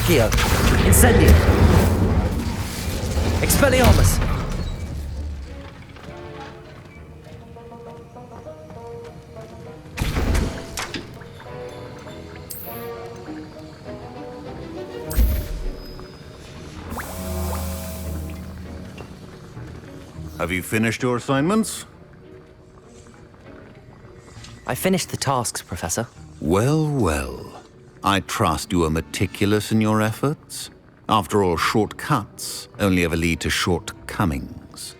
Accio! Incendio! Expelliarmus! Have you finished your assignments? I finished the tasks, Professor. Well, well. I trust you are meticulous in your efforts. After all, shortcuts only ever lead to shortcomings.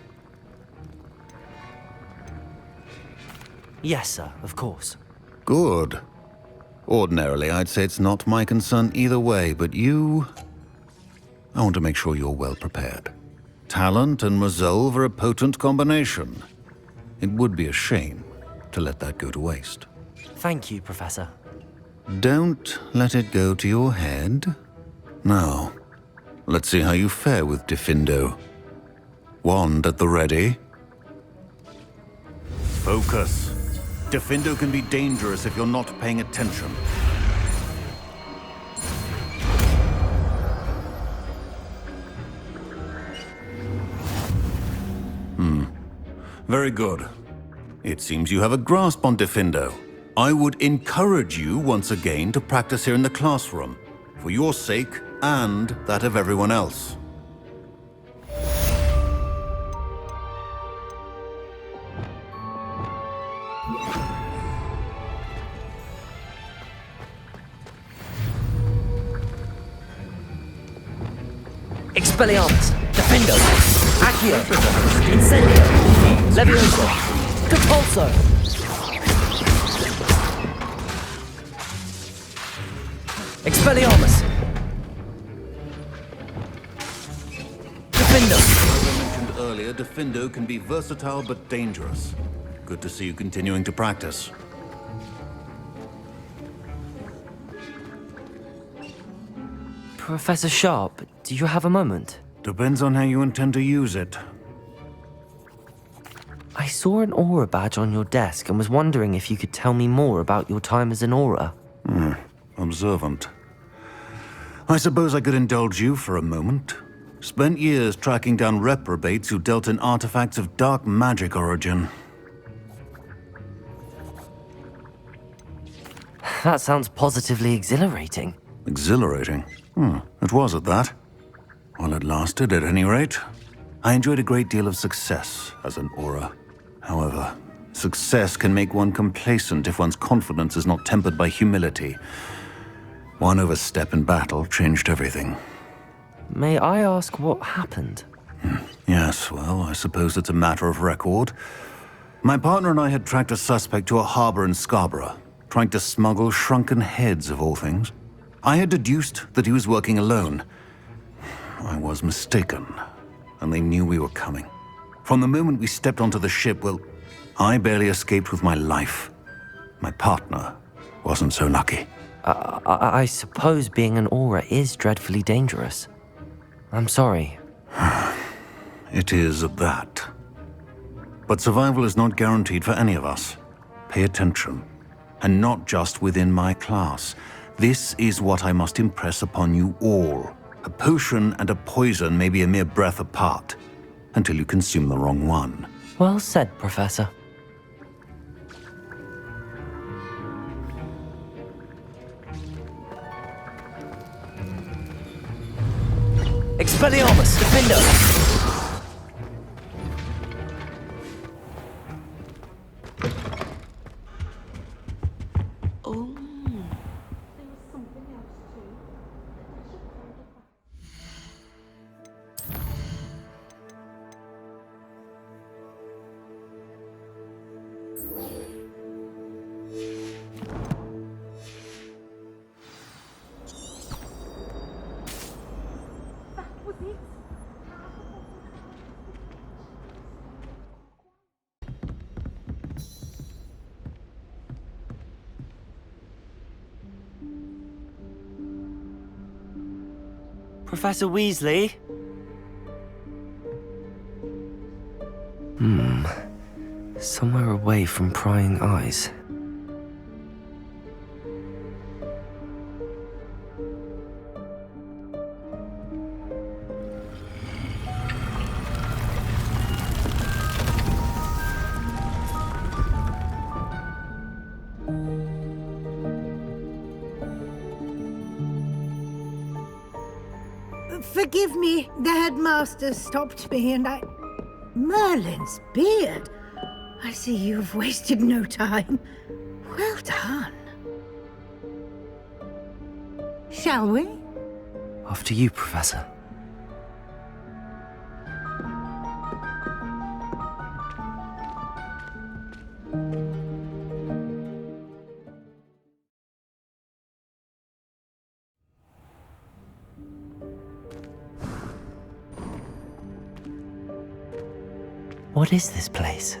Yes, sir, of course. Good. Ordinarily, I'd say it's not my concern either way, but you... I want to make sure you're well prepared. Talent and resolve are a potent combination. It would be a shame to let that go to waste. Thank you, Professor. Don't let it go to your head. Now, let's see how you fare with Diffindo. Wand at the ready. Focus. Diffindo can be dangerous if you're not paying attention. Very good. It seems you have a grasp on Diffindo. I would encourage you once again to practice here in the classroom, for your sake and that of everyone else. Expelliarmus! Diffindo! Accio! Incendio! Levioso! Compulso! Expelliarmus! Diffindo! As I mentioned earlier, Diffindo can be versatile but dangerous. Good to see you continuing to practice. Professor Sharp, do you have a moment? Depends on how you intend to use it. I saw an aura badge on your desk and was wondering if you could tell me more about your time as an aura. Observant. I suppose I could indulge you for a moment. Spent years tracking down reprobates who dealt in artifacts of dark magic origin. That sounds positively exhilarating. Exhilarating? It was at that. While it lasted, at any rate. I enjoyed a great deal of success as an aura. However, success can make one complacent if one's confidence is not tempered by humility. One overstep in battle changed everything. May I ask what happened? Yes, well, I suppose it's a matter of record. My partner and I had tracked a suspect to a harbor in Scarborough, trying to smuggle shrunken heads of all things. I had deduced that he was working alone. I was mistaken, and they knew we were coming. From the moment we stepped onto the ship, well, I barely escaped with my life. My partner wasn't so lucky. I suppose being an aura is dreadfully dangerous. I'm sorry. It is at that. But survival is not guaranteed for any of us. Pay attention. And not just within my class. This is what I must impress upon you all. A potion and a poison may be a mere breath apart, until you consume the wrong one. Well said, Professor. Expelliarmus! Diffindo! Professor Weaselly? Somewhere away from prying eyes. Forgive me, the headmaster stopped me and I... Merlin's beard! I see you've wasted no time. Well done. Shall we? After you, Professor. What is this place?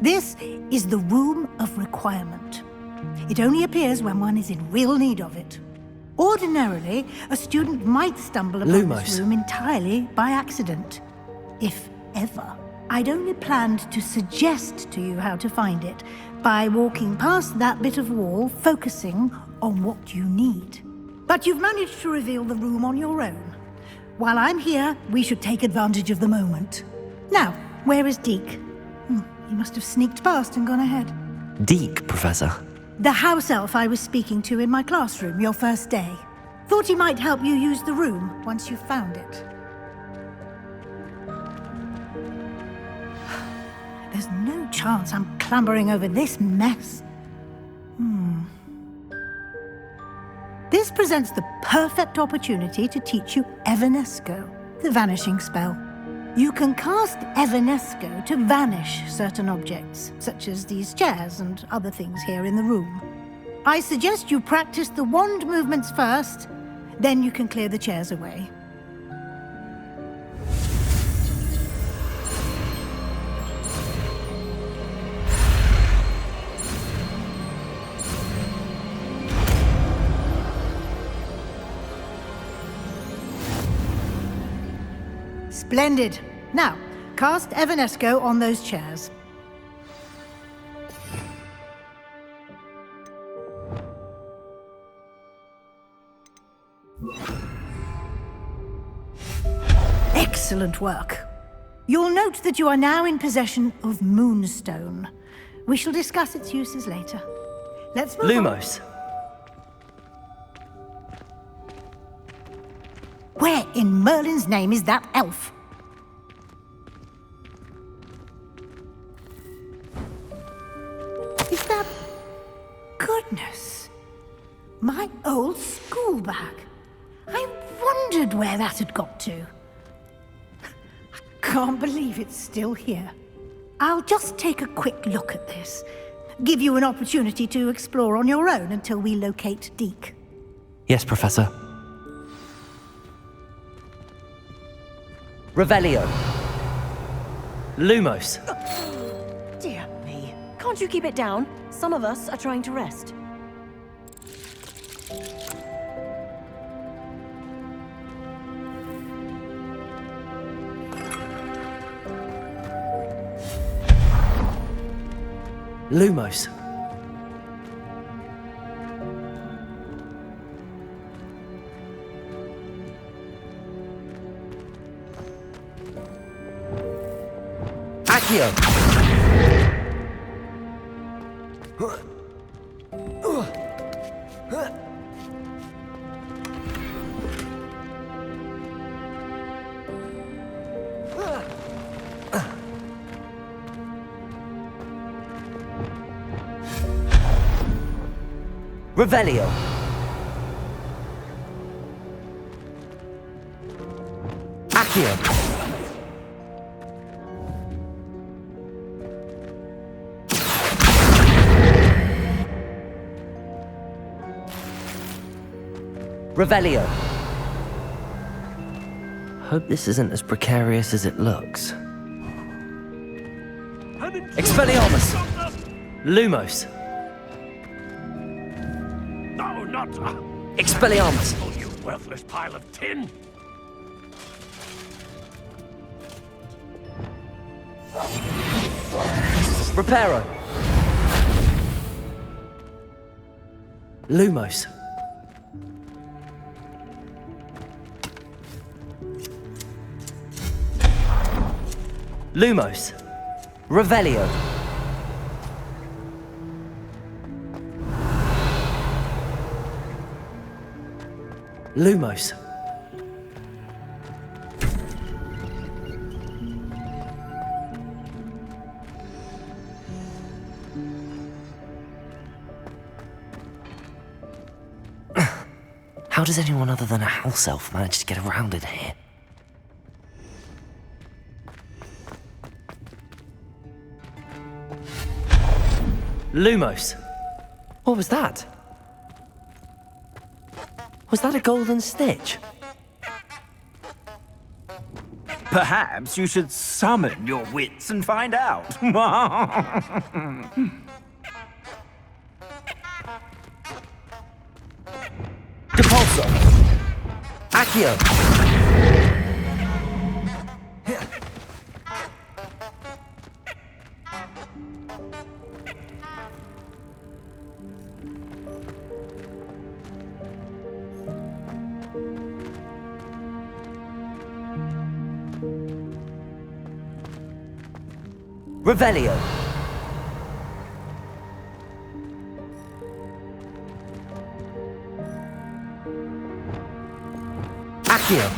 This is the Room of Requirement. It only appears when one is in real need of it. Ordinarily, a student might stumble upon this room entirely by accident. If ever. I'd only planned to suggest to you how to find it by walking past that bit of wall, focusing on what you need. But you've managed to reveal the room on your own. While I'm here, we should take advantage of the moment. Now, where is Deek? He must have sneaked past and gone ahead. Deek, Professor. The house elf I was speaking to in my classroom your first day. Thought he might help you use the room once you found it. There's no chance I'm clambering over this mess. This presents the perfect opportunity to teach you Evanesco, the vanishing spell. You can cast Evanesco to vanish certain objects, such as these chairs and other things here in the room. I suggest you practice the wand movements first, then you can clear the chairs away. Splendid. Now, cast Evanesco on those chairs. Excellent work. You'll note that you are now in possession of Moonstone. We shall discuss its uses later. Let's move on. Lumos. Where in Merlin's name is that elf? Is that... Goodness. My old school bag. I wondered where that had got to. I can't believe it's still here. I'll just take a quick look at this. Give you an opportunity to explore on your own until we locate Deek. Yes, Professor. Revelio. Lumos. Dear me. Can't you keep it down? Some of us are trying to rest. Lumos. Accio. Revelio. Accio. Revelio. Hope this isn't as precarious as it looks. Expelliarmus. Lumos. No, not... Expelliarmus. Oh, you worthless pile of tin! Reparo. Lumos. Lumos. Revelio. Lumos. How does anyone other than a house elf manage to get around in here? Lumos! What was that? Was that a golden snitch? Perhaps you should summon your wits and find out. Depulso! Accio! Revelio! Accio!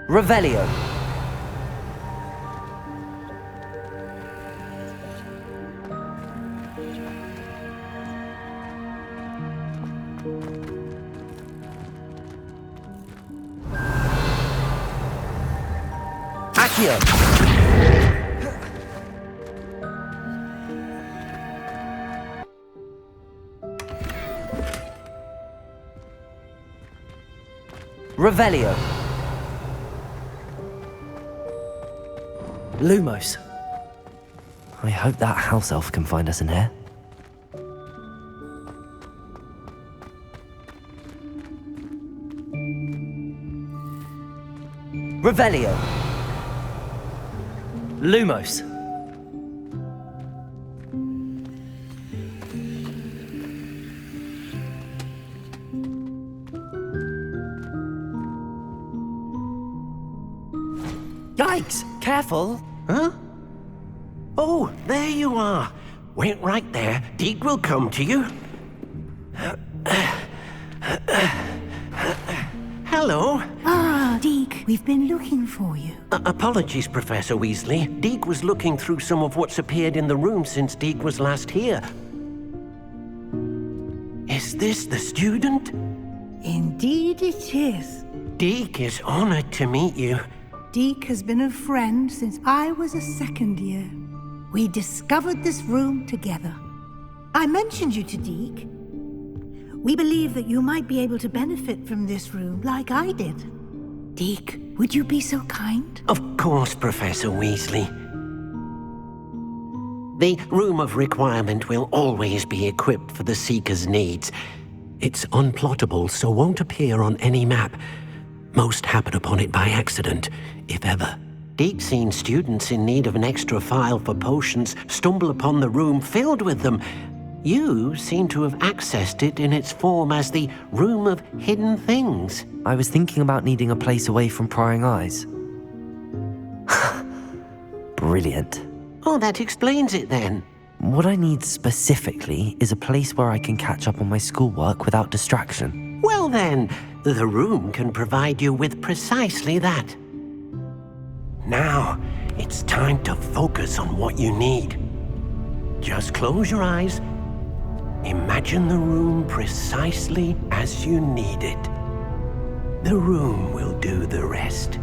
Revelio! Accio! Revelio! Lumos! I hope that house elf can find us in here. Revelio! Lumos! Yikes! Careful! Huh? Oh, there you are. Wait right there. Deek will come to you. Hello. Ah, Deek, we've been looking for you. Apologies, Professor Weaselly. Deek was looking through some of what's appeared in the room since Deek was last here. Is this the student? Indeed it is. Deek is honored to meet you. Deek has been a friend since I was a second year. We discovered this room together. I mentioned you to Deek. We believe that you might be able to benefit from this room like I did. Deek, would you be so kind? Of course, Professor Weaselly. The Room of Requirement will always be equipped for the Seeker's needs. It's unplottable, so won't appear on any map. Most happen upon it by accident, if ever. Deek's seen students in need of an extra file for potions stumble upon the room filled with them. You seem to have accessed it in its form as the Room of Hidden Things. I was thinking about needing a place away from prying eyes. Brilliant. Oh, that explains it then. What I need specifically is a place where I can catch up on my schoolwork without distraction. Well then, the room can provide you with precisely that. Now, it's time to focus on what you need. Just close your eyes. Imagine the room precisely as you need it. The room will do the rest.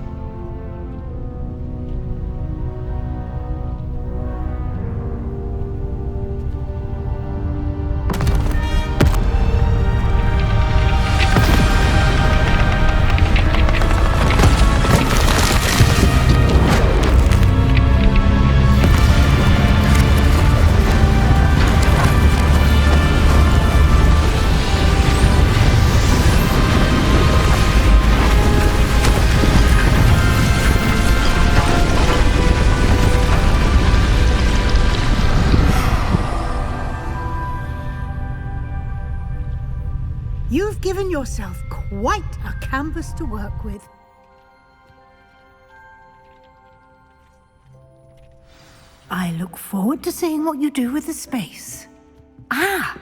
You've given yourself quite a canvas to work with. I look forward to seeing what you do with the space. Ah,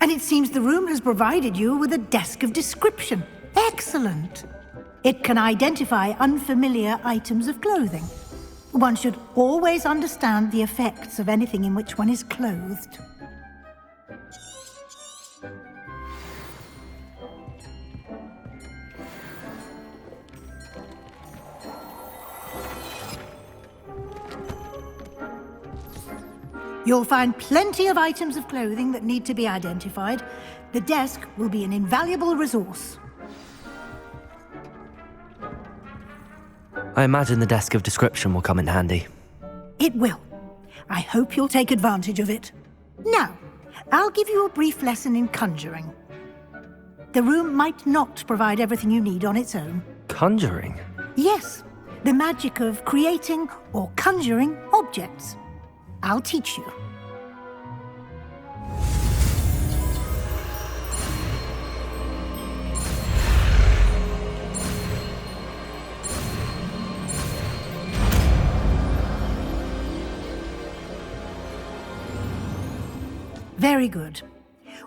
And it seems the room has provided you with a desk of description. Excellent. It can identify unfamiliar items of clothing. One should always understand the effects of anything in which one is clothed. You'll find plenty of items of clothing that need to be identified. The desk will be an invaluable resource. I imagine the desk of description will come in handy. It will. I hope you'll take advantage of it. Now, I'll give you a brief lesson in conjuring. The room might not provide everything you need on its own. Conjuring? Yes, the magic of creating or conjuring objects. I'll teach you. Very good.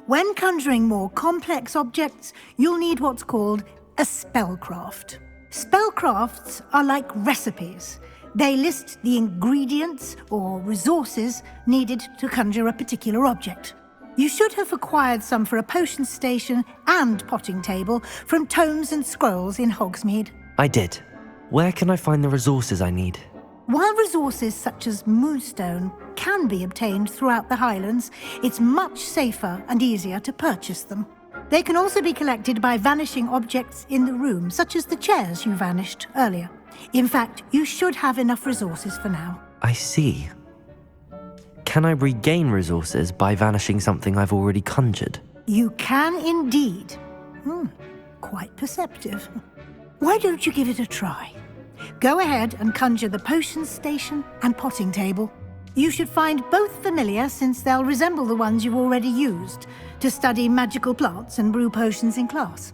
When conjuring more complex objects, you'll need what's called a spellcraft. Spellcrafts are like recipes. They list the ingredients or resources needed to conjure a particular object. You should have acquired some for a potion station and potting table from tomes and scrolls in Hogsmeade. I did. Where can I find the resources I need? While resources such as moonstone can be obtained throughout the Highlands, it's much safer and easier to purchase them. They can also be collected by vanishing objects in the room, such as the chairs you vanished earlier. In fact, you should have enough resources for now. I see. Can I regain resources by vanishing something I've already conjured? You can indeed. Quite perceptive. Why don't you give it a try? Go ahead and conjure the potion station and potting table. You should find both familiar, since they'll resemble the ones you've already used to study magical plants and brew potions in class.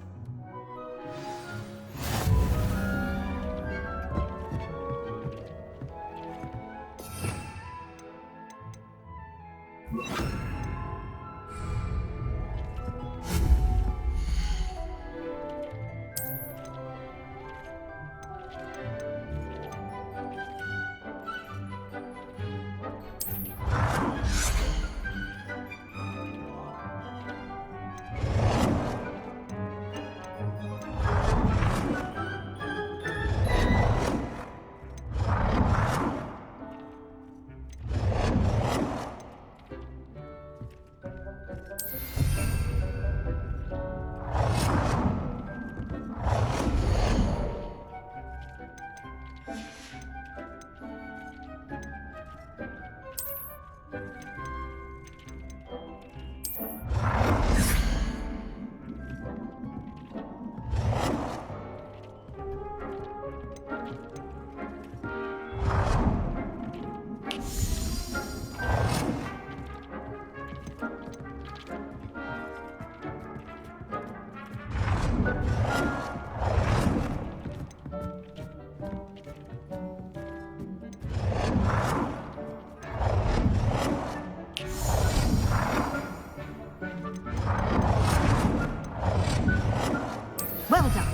Well done.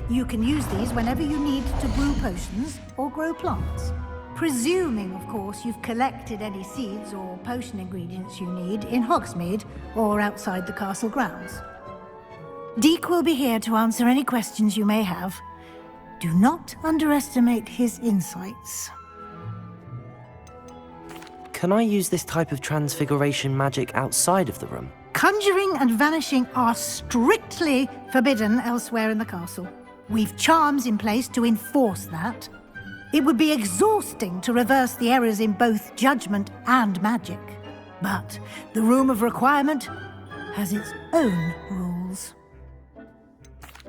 You can use these whenever you need to brew potions or grow plants. Presuming, of course, you've collected any seeds or potion ingredients you need in Hogsmeade or outside the castle grounds. Deek will be here to answer any questions you may have. Do not underestimate his insights. Can I use this type of transfiguration magic outside of the room? Conjuring and vanishing are strictly forbidden elsewhere in the castle. We've charms in place to enforce that. It would be exhausting to reverse the errors in both judgment and magic. But the Room of Requirement has its own rules.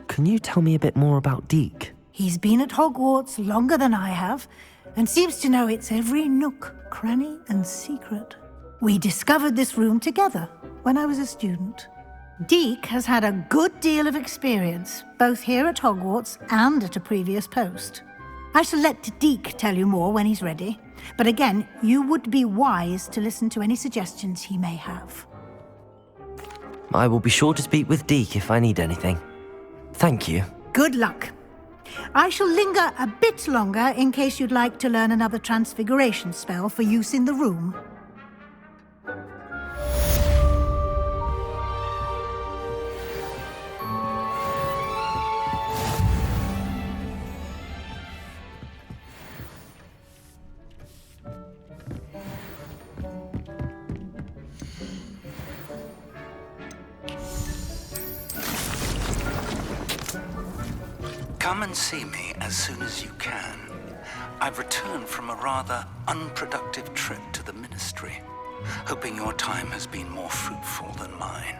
Can you tell me a bit more about Deek? He's been at Hogwarts longer than I have, and seems to know its every nook, cranny, and secret. We discovered this room together when I was a student. Deek has had a good deal of experience, both here at Hogwarts and at a previous post. I shall let Deek tell you more when he's ready, but again, you would be wise to listen to any suggestions he may have. I will be sure to speak with Deek if I need anything. Thank you. Good luck. I shall linger a bit longer in case you'd like to learn another Transfiguration spell for use in the room. Come and see me as soon as you can. I've returned from a rather unproductive trip to the Ministry, hoping your time has been more fruitful than mine.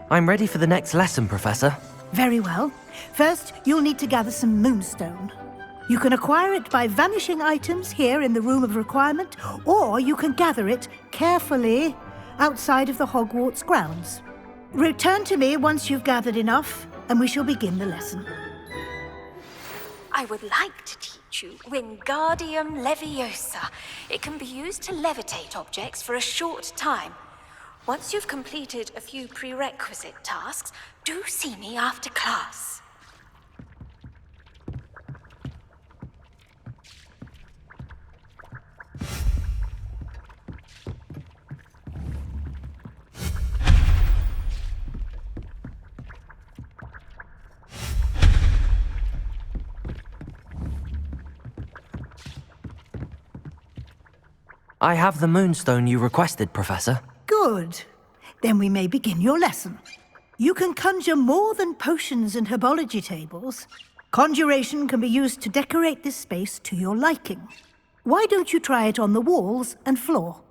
I'm ready for the next lesson, Professor. Very well. First, you'll need to gather some moonstone. You can acquire it by vanishing items here in the Room of Requirement, or you can gather it carefully outside of the Hogwarts grounds. Return to me once you've gathered enough, and we shall begin the lesson. I would like to teach you Wingardium Leviosa. It can be used to levitate objects for a short time. Once you've completed a few prerequisite tasks, do see me after class. I have the moonstone you requested, Professor. Good. Then we may begin your lesson. You can conjure more than potions and herbology tables. Conjuration can be used to decorate this space to your liking. Why don't you try it on the walls and floor?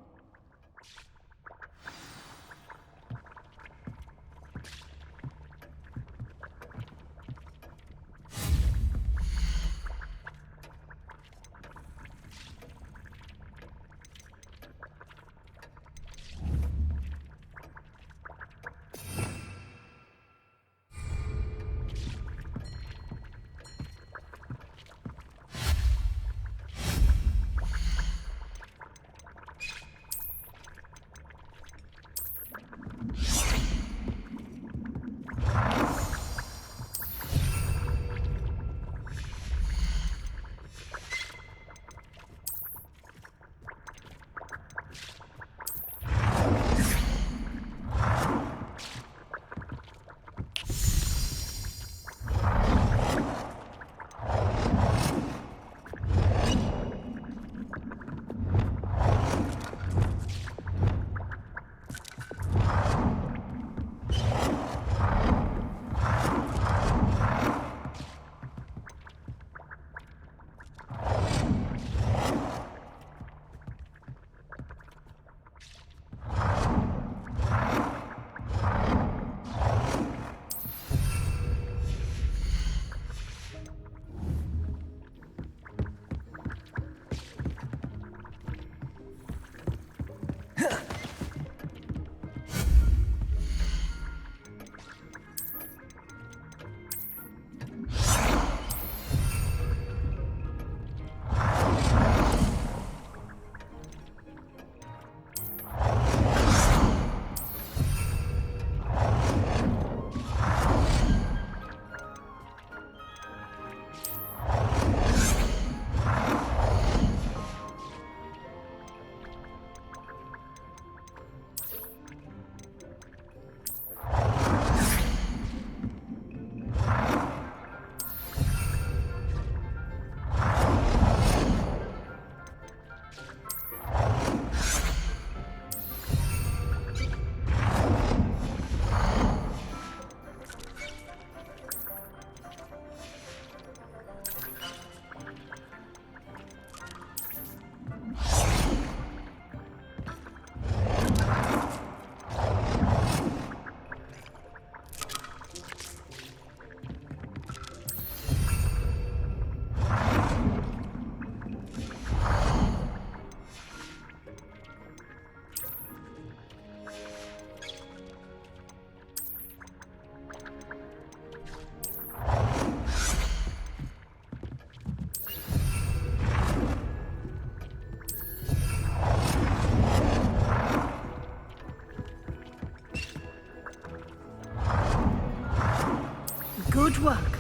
Good work.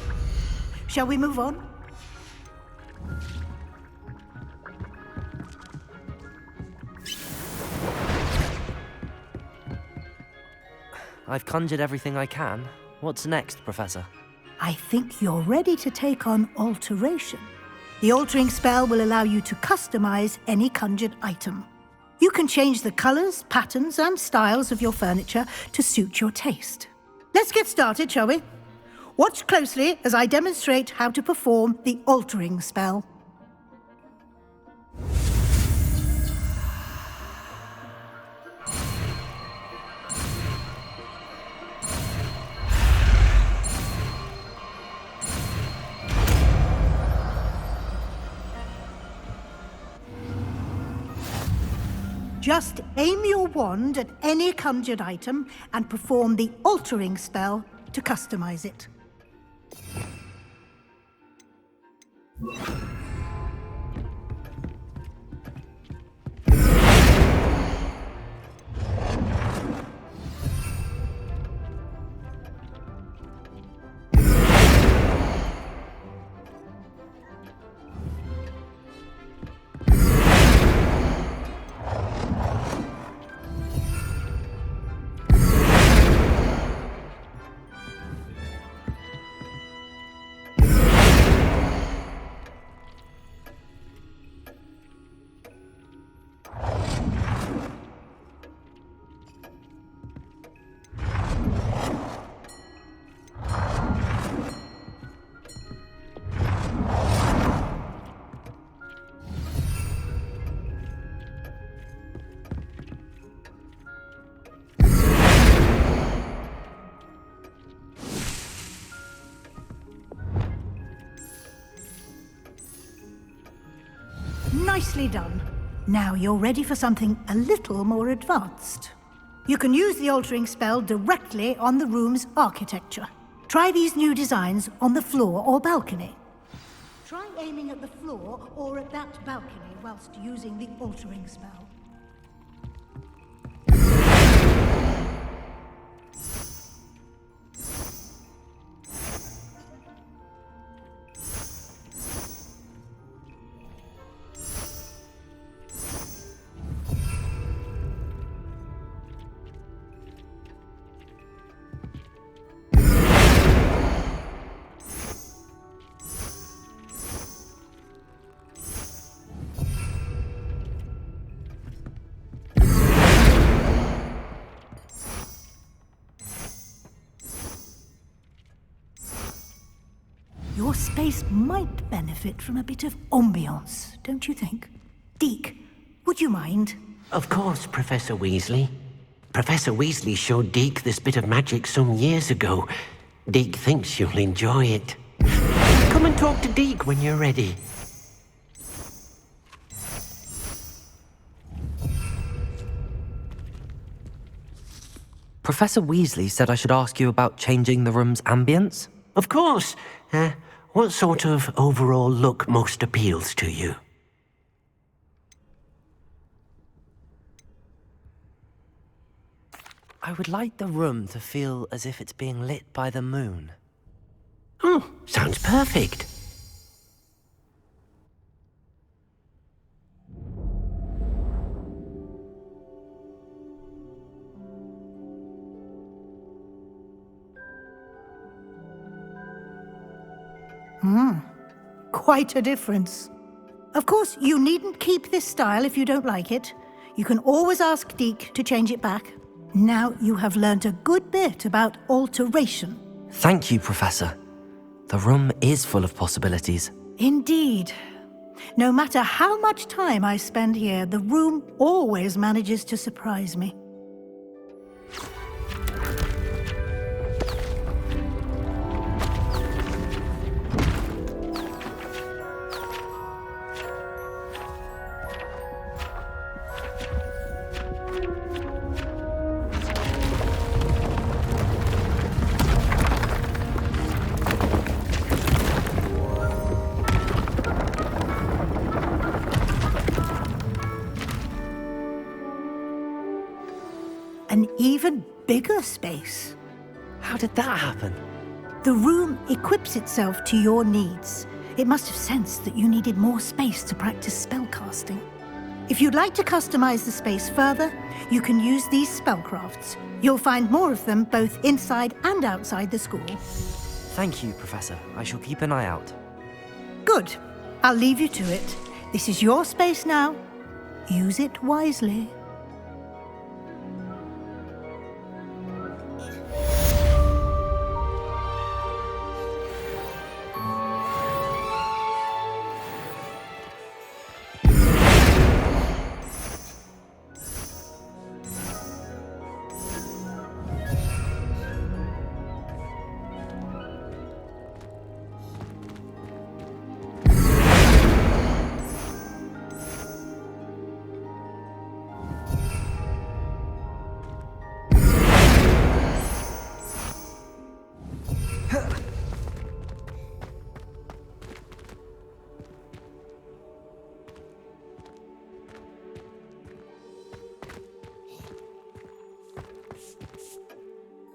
Shall we move on? I've conjured everything I can. What's next, Professor? I think you're ready to take on alteration. The altering spell will allow you to customize any conjured item. You can change the colors, patterns, and styles of your furniture to suit your taste. Let's get started, shall we? Watch closely as I demonstrate how to perform the altering spell. Just aim your wand at any conjured item and perform the altering spell to customize it. Nicely done. Now you're ready for something a little more advanced. You can use the altering spell directly on the room's architecture. Try these new designs on the floor or balcony. Try aiming at the floor or at that balcony whilst using the altering spell. Your space might benefit from a bit of ambiance, don't you think? Deek, would you mind? Of course, Professor Weasley. Professor Weasley showed Deek this bit of magic some years ago. Deek thinks you'll enjoy it. Come and talk to Deek when you're ready. Professor Weasley said I should ask you about changing the room's ambience? Of course. What sort of overall look most appeals to you? I would like the room to feel as if it's being lit by the moon. Oh, sounds perfect. Quite a difference. Of course, you needn't keep this style if you don't like it. You can always ask Deek to change it back. Now you have learnt a good bit about alteration. Thank you, Professor. The room is full of possibilities. Indeed. No matter how much time I spend here, the room always manages to surprise me. An even bigger space. How did that happen? The room equips itself to your needs. It must have sensed that you needed more space to practice spellcasting. If you'd like to customize the space further, you can use these spellcrafts. You'll find more of them both inside and outside the school. Thank you, Professor. I shall keep an eye out. Good. I'll leave you to it. This is your space now. Use it wisely.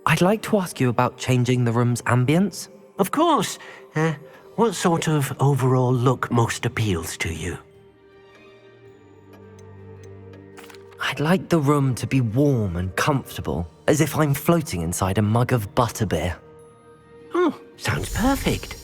I'd like to ask you about changing the room's ambience. Of course. What sort of overall look most appeals to you? I'd like the room to be warm and comfortable, as if I'm floating inside a mug of butterbeer. Oh, sounds perfect.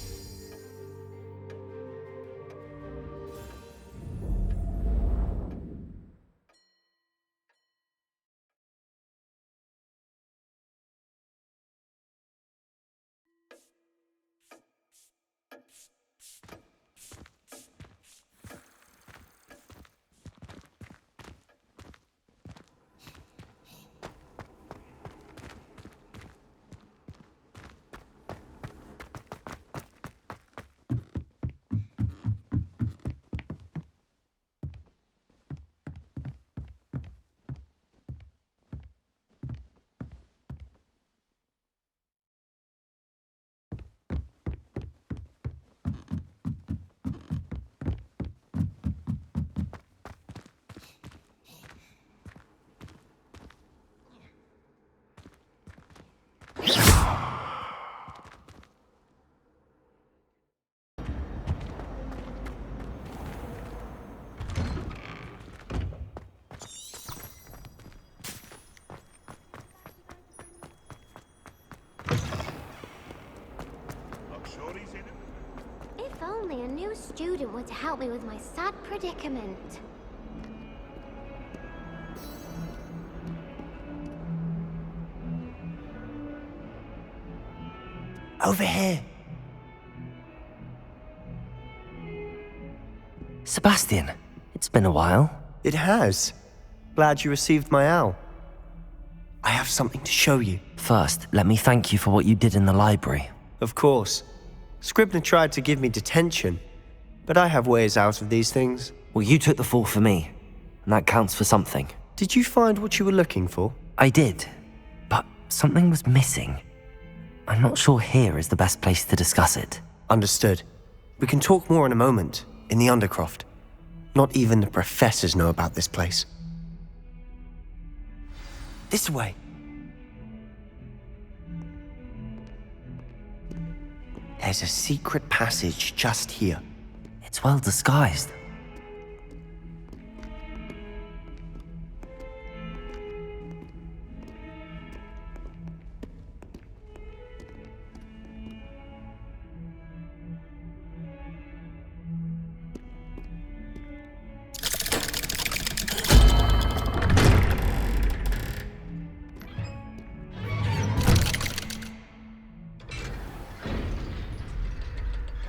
If only a new student were to help me with my sad predicament. Over here. Sebastian, it's been a while. It has. Glad you received my owl. I have something to show you. First, let me thank you for what you did in the library. Of course. Scribner tried to give me detention, but I have ways out of these things. Well, you took the fall for me, and that counts for something. Did you find what you were looking for? I did, but something was missing. I'm not sure here is the best place to discuss it. Understood. We can talk more in a moment, in the Undercroft. Not even the professors know about this place. This way. There's a secret passage just here. It's well disguised.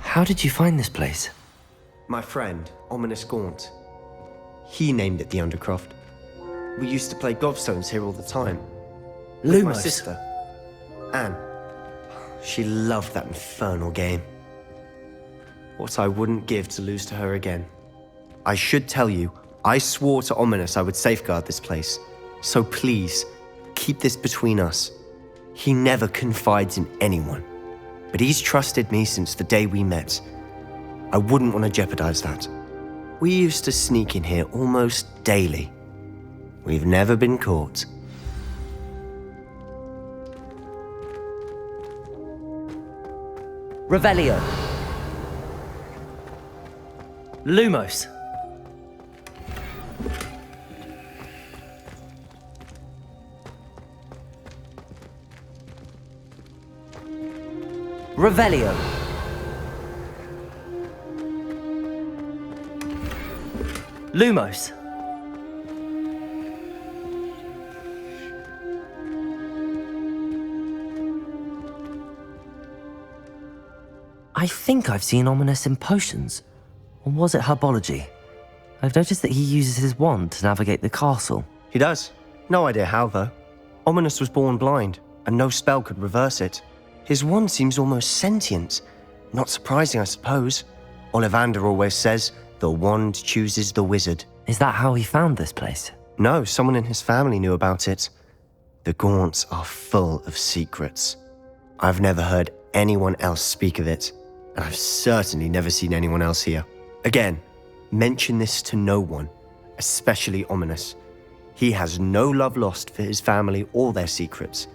How did you find this place? My friend, Ominous Gaunt. He named it the Undercroft. We used to play gobstones here all the time. With my sister, Anne. She loved that infernal game. What I wouldn't give to lose to her again. I should tell you, I swore to Ominous I would safeguard this place. So please, keep this between us. He never confides in anyone. But he's trusted me since the day we met. I wouldn't want to jeopardize that. We used to sneak in here almost daily. We've never been caught. Revelio. Lumos. Revelio. Lumos. I think I've seen Ominous in potions. Or was it herbology? I've noticed that he uses his wand to navigate the castle. He does. No idea how, though. Ominous was born blind, and no spell could reverse it. His wand seems almost sentient. Not surprising, I suppose. Ollivander always says, the wand chooses the wizard. Is that how he found this place? No, someone in his family knew about it. The Gaunts are full of secrets. I've never heard anyone else speak of it, and I've certainly never seen anyone else here. Again, mention this to no one, especially Ominous. He has no love lost for his family or their secrets,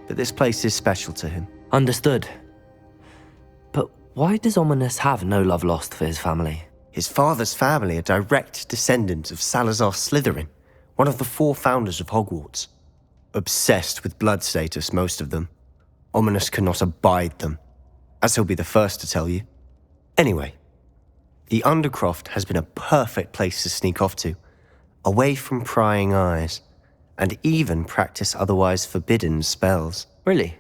but this place is special to him. Understood. But why does Ominous have no love lost for his family? His father's family are direct descendants of Salazar Slytherin, one of the 4 founders of Hogwarts. Obsessed with blood status, most of them. Ominous cannot abide them, as he'll be the first to tell you. Anyway, the Undercroft has been a perfect place to sneak off to, away from prying eyes, and even practice otherwise forbidden spells. Really?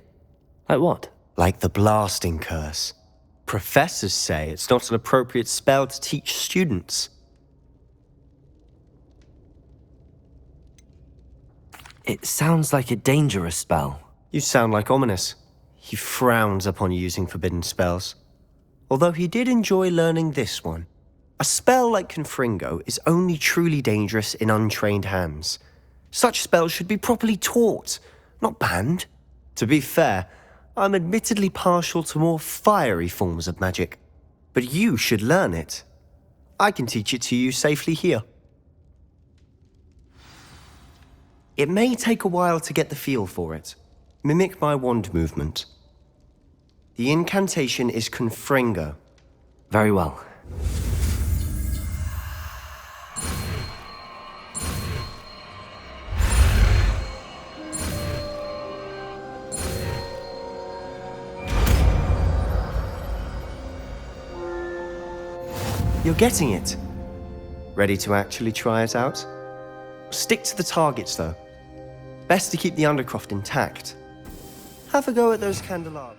Like what? Like the blasting curse. Professors say it's not an appropriate spell to teach students. It sounds like a dangerous spell. You sound like Ominous. He frowns upon using forbidden spells. Although he did enjoy learning this one. A spell like Confringo is only truly dangerous in untrained hands. Such spells should be properly taught, not banned. To be fair, I'm admittedly partial to more fiery forms of magic. But you should learn it. I can teach it to you safely here. It may take a while to get the feel for it. Mimic my wand movement. The incantation is Confringo. Very well. You're getting it. Ready to actually try it out? Stick to the targets, though. Best to keep the Undercroft intact. Have a go at those candelabras.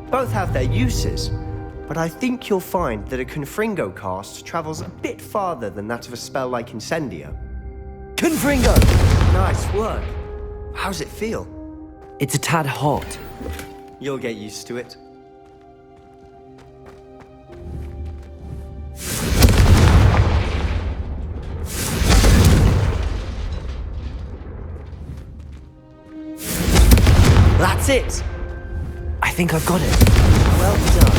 Both have their uses, but I think you'll find that a Confringo cast travels a bit farther than that of a spell like Incendio. Confringo! Nice work. How's it feel? It's a tad hot. You'll get used to it. That's it! I think I've got it. Well done.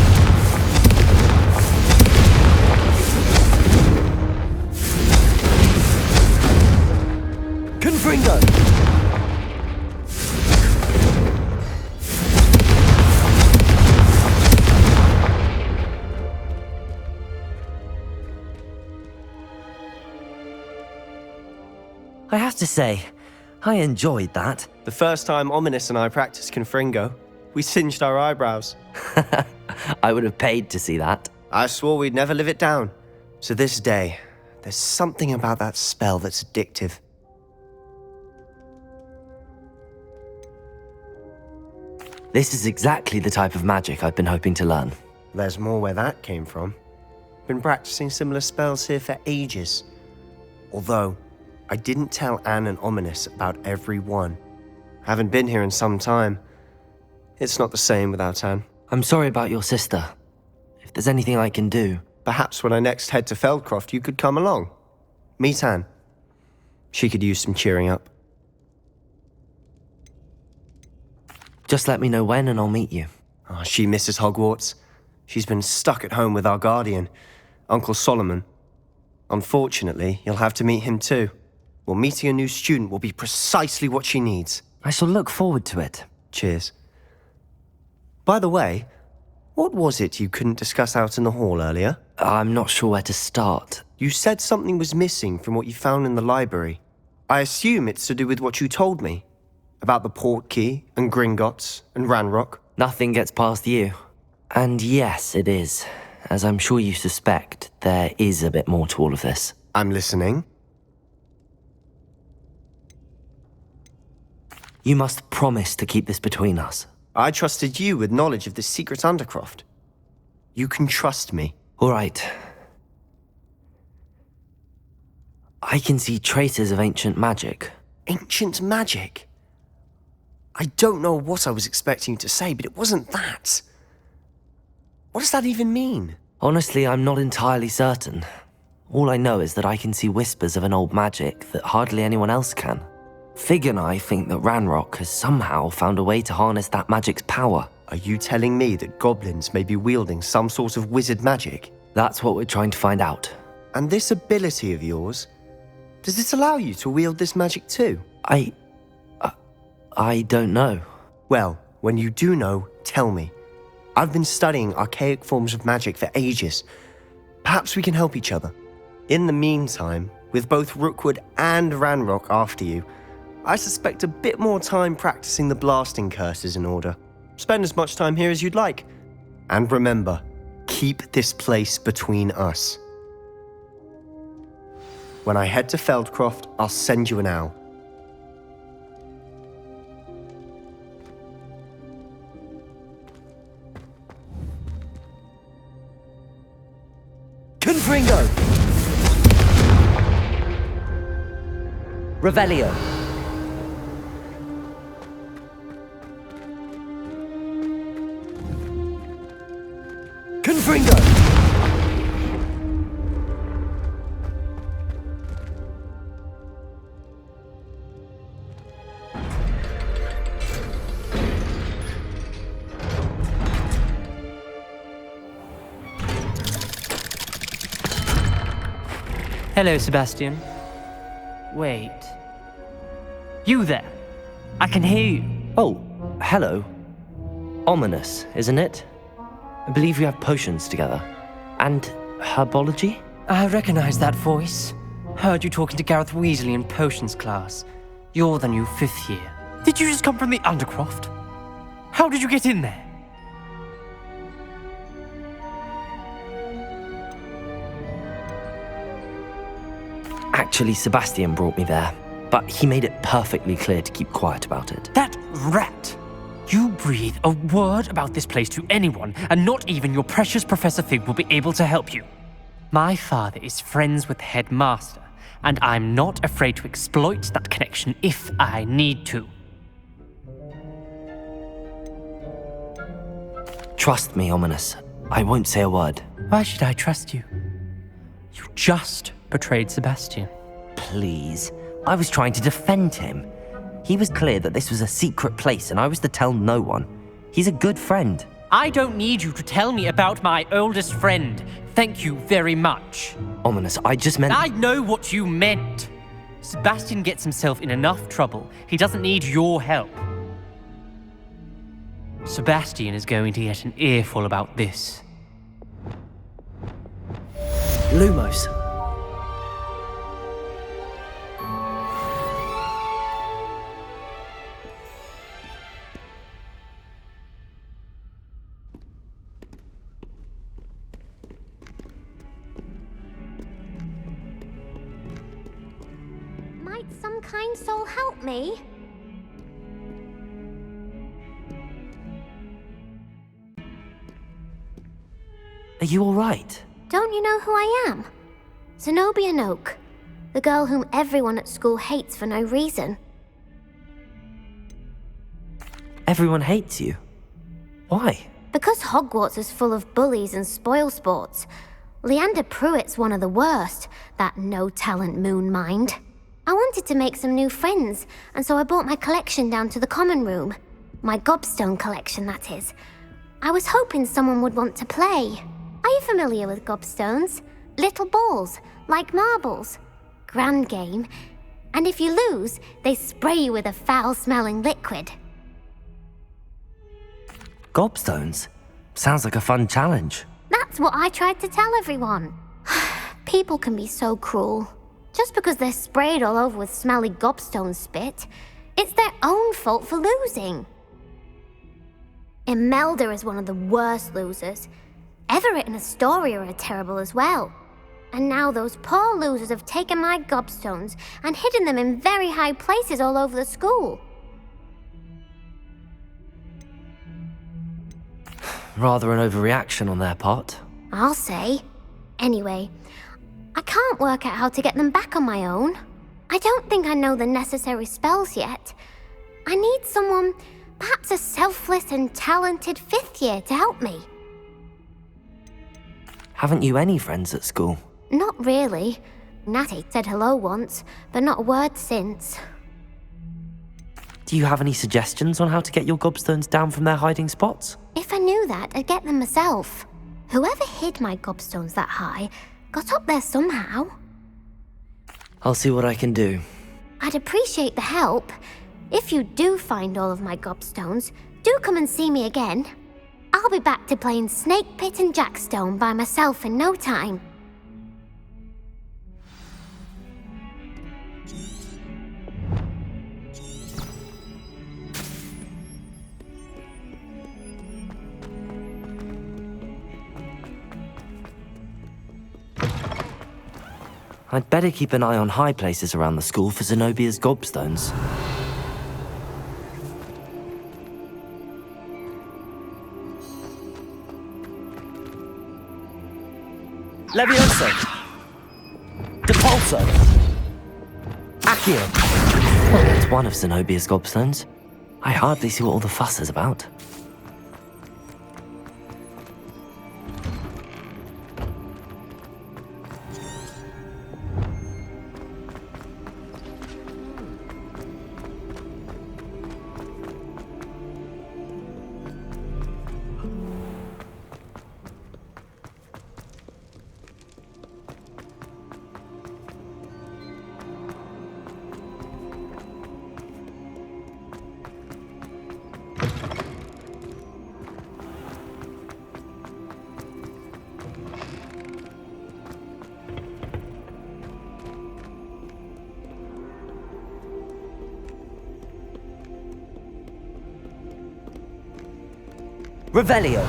Confringo! I have to say, I enjoyed that. The first time Ominous and I practiced Confringo, we singed our eyebrows. I would have paid to see that. I swore we'd never live it down. To this day, there's something about that spell that's addictive. This is exactly the type of magic I've been hoping to learn. There's more where that came from. Been practicing similar spells here for ages. Although, I didn't tell Anne and Ominous about every one. Haven't been here in some time. It's not the same without Anne. I'm sorry about your sister. If there's anything I can do... Perhaps when I next head to Feldcroft, you could come along. Meet Anne. She could use some cheering up. Just let me know when and I'll meet you. Oh, she misses Hogwarts. She's been stuck at home with our guardian. Uncle Solomon. Unfortunately, you'll have to meet him too. Well, meeting a new student will be precisely what she needs. I shall look forward to it. Cheers. By the way, what was it you couldn't discuss out in the hall earlier? I'm not sure where to start. You said something was missing from what you found in the library. I assume it's to do with what you told me. About the Portkey, and Gringotts, and Ranrock. Nothing gets past you. And yes, it is. As I'm sure you suspect, there is a bit more to all of this. I'm listening. You must promise to keep this between us. I trusted you with knowledge of this secret undercroft. You can trust me. All right. I can see traces of ancient magic. Ancient magic? I don't know what I was expecting you to say, but it wasn't that. What does that even mean? Honestly, I'm not entirely certain. All I know is that I can see whispers of an old magic that hardly anyone else can. Fig and I think that Ranrock has somehow found a way to harness that magic's power. Are you telling me that goblins may be wielding some sort of wizard magic? That's what we're trying to find out. And this ability of yours, does it allow you to wield this magic too? I don't know. Well, when you do know, tell me. I've been studying archaic forms of magic for ages. Perhaps we can help each other. In the meantime, with both Rookwood and Ranrock after you, I suspect a bit more time practicing the blasting curse is in order. Spend as much time here as you'd like. And remember, keep this place between us. When I head to Feldcroft, I'll send you an owl. Confringo! Revelio! Confringo! Hello, Sebastian. Wait. You there? I can hear you. Oh, hello. Ominous, isn't it? I believe we have potions together. And herbology? I recognize that voice. Heard you talking to Gareth Weaselly in potions class. You're the new 5th year. Did you just come from the Undercroft? How did you get in there? Actually, Sebastian brought me there, but he made it perfectly clear to keep quiet about it. That rat! You breathe a word about this place to anyone, and not even your precious Professor Fig will be able to help you. My father is friends with the headmaster, and I'm not afraid to exploit that connection if I need to. Trust me, Ominous. I won't say a word. Why should I trust you? You just betrayed Sebastian. Please. I was trying to defend him. He was clear that this was a secret place and I was to tell no one. He's a good friend. I don't need you to tell me about my oldest friend. Thank you very much. Ominous, I just meant... I know what you meant. Sebastian gets himself in enough trouble. He doesn't need your help. Sebastian is going to get an earful about this. Lumos. Might some kind soul help me? Are you all right? Don't you know who I am? Zenobia Noak, the girl whom everyone at school hates for no reason. Everyone hates you. Why? Because Hogwarts is full of bullies and spoilsports. Leander Pruitt's one of the worst, that no-talent moon mind. I wanted to make some new friends, and so I brought my collection down to the common room. My gobstone collection, that is. I was hoping someone would want to play. Are you familiar with gobstones? Little balls, like marbles. Grand game. And if you lose, they spray you with a foul-smelling liquid. Gobstones? Sounds like a fun challenge. That's what I tried to tell everyone. People can be so cruel. Just because they're sprayed all over with smelly gobstone spit, it's their own fault for losing. Imelda is one of the worst losers. Everett and Astoria are terrible as well. And now those poor losers have taken my gobstones and hidden them in very high places all over the school. Rather an overreaction on their part. I'll say. Anyway, I can't work out how to get them back on my own. I don't think I know the necessary spells yet. I need someone, perhaps a selfless and talented 5th year to help me. Haven't you any friends at school? Not really. Natty said hello once, but not a word since. Do you have any suggestions on how to get your gobstones down from their hiding spots? If I knew that, I'd get them myself. Whoever hid my gobstones that high got up there somehow. I'll see what I can do. I'd appreciate the help. If you do find all of my gobstones, do come and see me again. I'll be back to playing Snake Pit and Jackstone by myself in no time. I'd better keep an eye on high places around the school for Zenobia's gobstones. Levioso! Depulso! Accio! Well, that's one of Zenobia's gobstones. I hardly see what all the fuss is about. Revelio!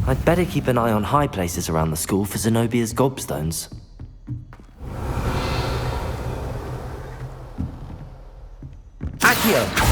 I'd better keep an eye on high places around the school for Zenobia's gobstones. Accio!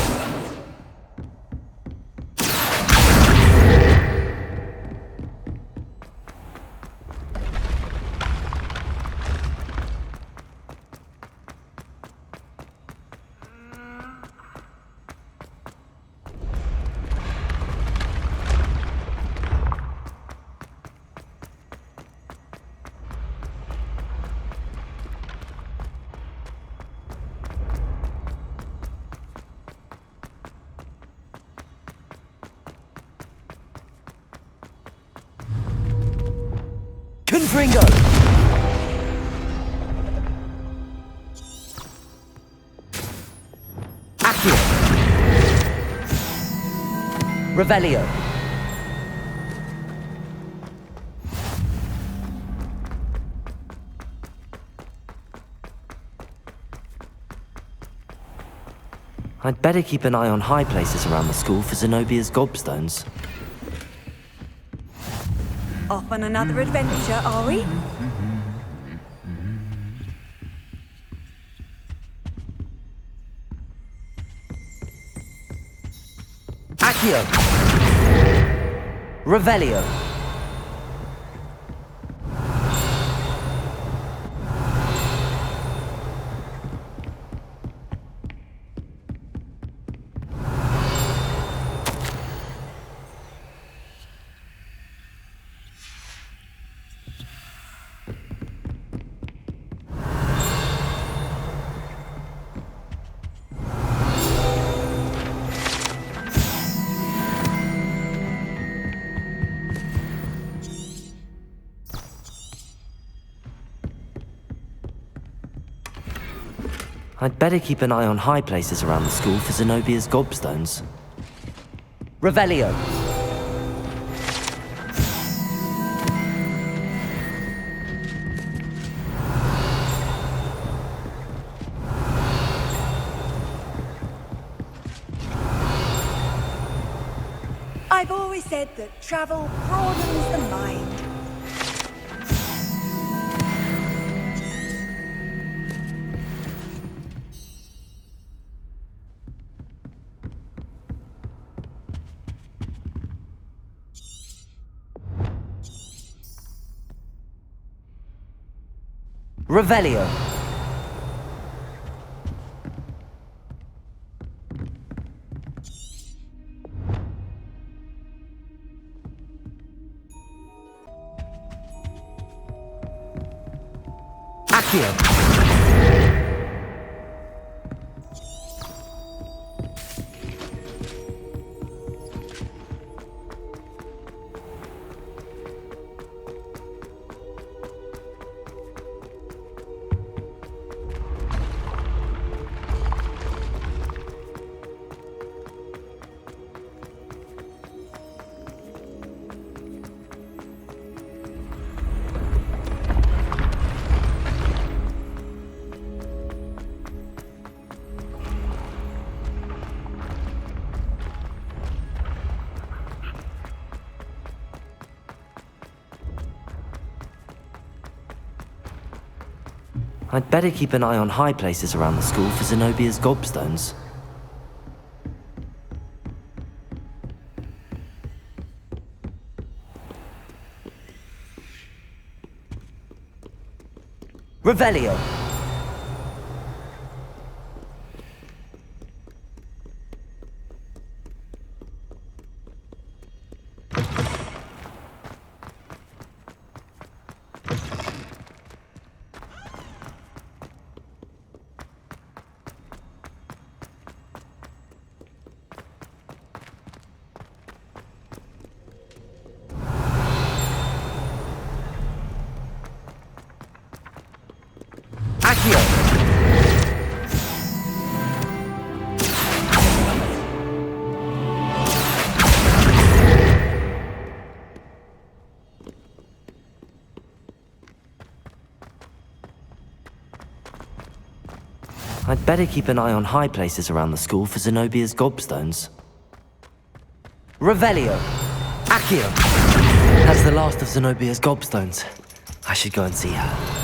Confringo! Accio! Revelio! I'd better keep an eye on high places around the school for Zenobia's gobstones. Off on another adventure, are we? Accio! Revelio! I'd better keep an eye on high places around the school for Zenobia's gobstones. Revelio. I've always said that travel broadens the mind. Revelio. Accio. I'd better keep an eye on high places around the school for Zenobia's gobstones. Revelio. I'd better keep an eye on high places around the school for Zenobia's gobstones. Revelio. Accio! That's the last of Zenobia's gobstones. I should go and see her.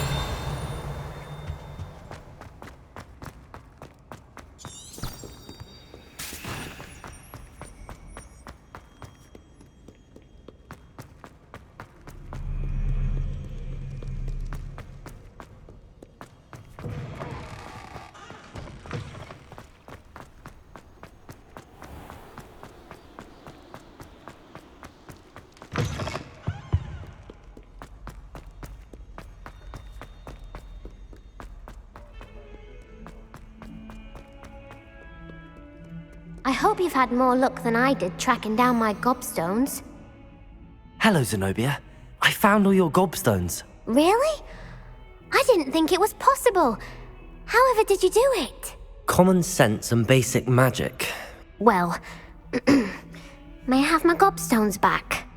I hope you've had more luck than I did tracking down my gobstones. Hello, Zenobia. I found all your gobstones. Really? I didn't think it was possible. However did you do it? Common sense and basic magic. Well, may I have my gobstones back?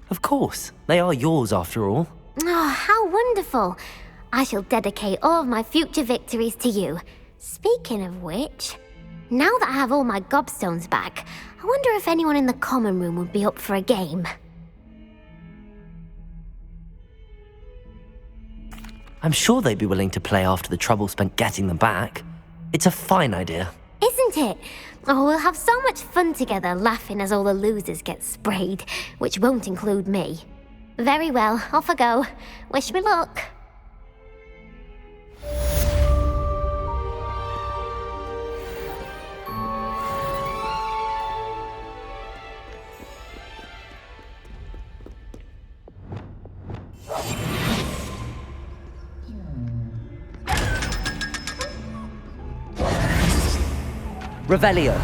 Of course. They are yours after all. Oh, how wonderful. I shall dedicate all of my future victories to you. Speaking of which, now that I have all my gobstones back, I wonder if anyone in the common room would be up for a game. I'm sure they'd be willing to play after the trouble spent getting them back. It's a fine idea. Isn't it? Oh, we'll have so much fun together laughing as all the losers get sprayed, which won't include me. Very well, off I go. Wish me luck. Revelio.